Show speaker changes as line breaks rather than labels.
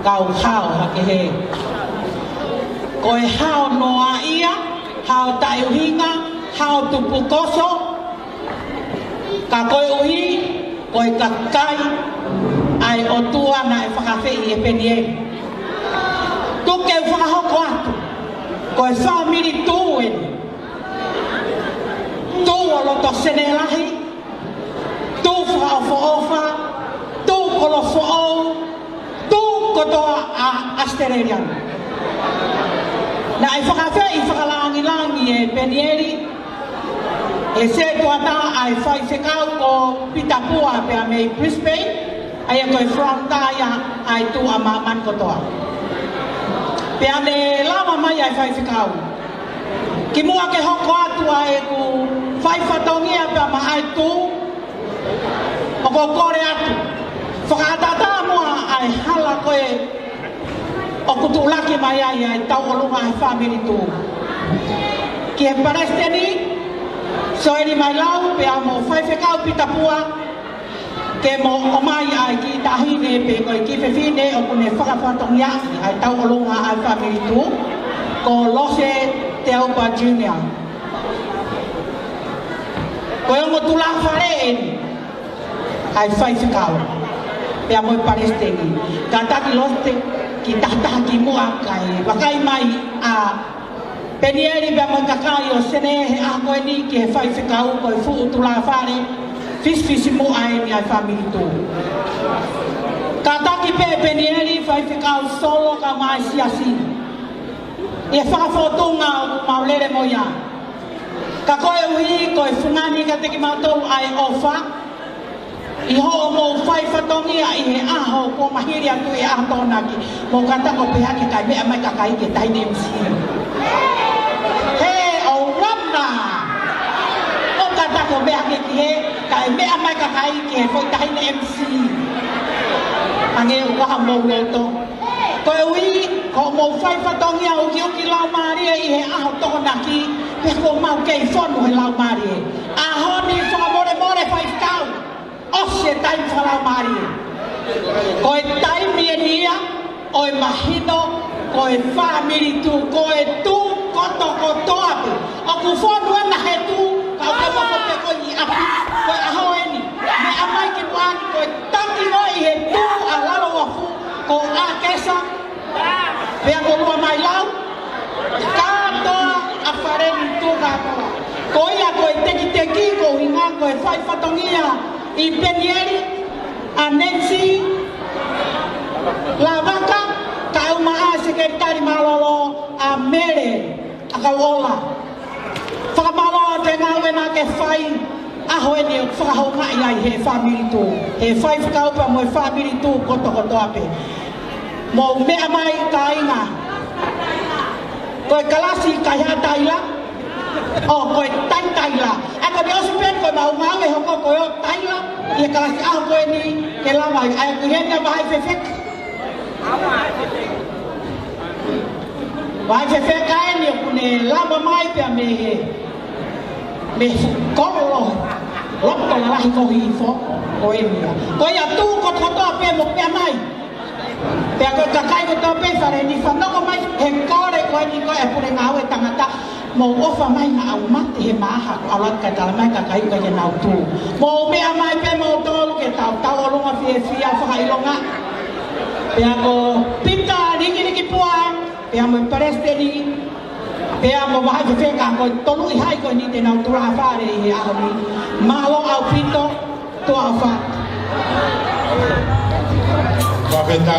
kau hao hakehe koe hao noa ia hao tai uhinga hao tupu koso ka koe uhi koe kakai ai o tua na e whakawhi e penie tu ke whakahoko atu koe whamiri tūen tu o loto sene lahi tu whakawho ofa tu kolofo au tu kotoa a Australia na e whakawhi i whakalangi e penieri e se tuata ai whai whekau ko Pitapua pe a mei Brisbane ai a koe whrautaia ai tu a maman kotoa pe a ne lama mai ai whai whekau ki mua ke hoko atu ai ku whai whatongia pe a ma ai tu o ko kore atu whakatata mua ai hala koe o kutu laki mai ai tau olunga ai whamiri tu ki e Palestini so eni mai lau pe a mo whai whekau Pitapua ke mo o mai ai ki tahine pe koe ki whewhine o kune whakawhatongia ai tau olunga ai whamiri tu ko Lose Te Aupa Junior koe o mo tula whare eni ai whai whekau pe a mo Palestini ka taki Lose ki tahtaha ki mua kai wakai mai a penieri be mo kakai o sene he a koe ni ki he whai whekau koe fu tula whare fis mo ai ni ai family tu ka taki pe penieri whai whekau solo ka mai siasi e whakafotunga o maulere mo ia ka koe uhi koe fungani ka teki mātou ai ofa i ho mo whai whatongia i he aho ko mahiri atu e aho tōnaki mo kata ko pehaki kai mea mai kakai ke taine MC he o wana o kata ko pehaki ki he kai mea mai kakai ke foi taine MC ange waha mo loto koe ui ko mo whai whatongia o ki uki lau maari i he aho tōnaki pe ko mau kei whonu he lau maari aho ni whamore more whai whakau ose tai whalau maari koe tai mienia oe mahino koe whamiri tu koe tu koto koto apu o ku whonu ana he tu ka o kama kope koe i apu koe aho eni me amai ki puani koe tangi no i he tu a lalo wafu ko a kesa pea ko lua mai lau katoa a whareni tu katoa koe ia koe teki teki ko hinga koe whai whatongia i penieri a Nancy la vaka ka au maa sekretari malolo a mere a kauola whakamaloa te ngawe na ke whai aho ene o whakahau ngai ai he whamiri tu he whai whakaupa mo he whamiri tu koto koto ape mo mea mai ka inga koe kalasi ka hea taila o koe tai taila ako ni osipen koe mau ngau e hoko koe o taila ia kalasi aho koe ni ke lama ai ku hena mahai whewhek wahai whewhek ae ni o kune lama mai pia me kololo lopto la lahi kohi i fo koe ni koe ia tu koto koto ape mo pia mai pia koe kakai koto ape whare ni whanoko mai he kore koe ni koe e pure ngau e tangata mo ofa mai na au mate he maha ko alat ka tala mai ka kai ka ye nau tu mo mea mai pe mo tolu ke tau olunga fia whakailonga pea ko pita riki pua pea mo Palestini pea mo wahai whewheka ko tolu i hai ko ni te nau tura whare i he aho ni malo au pito tua au wha
Wapeta.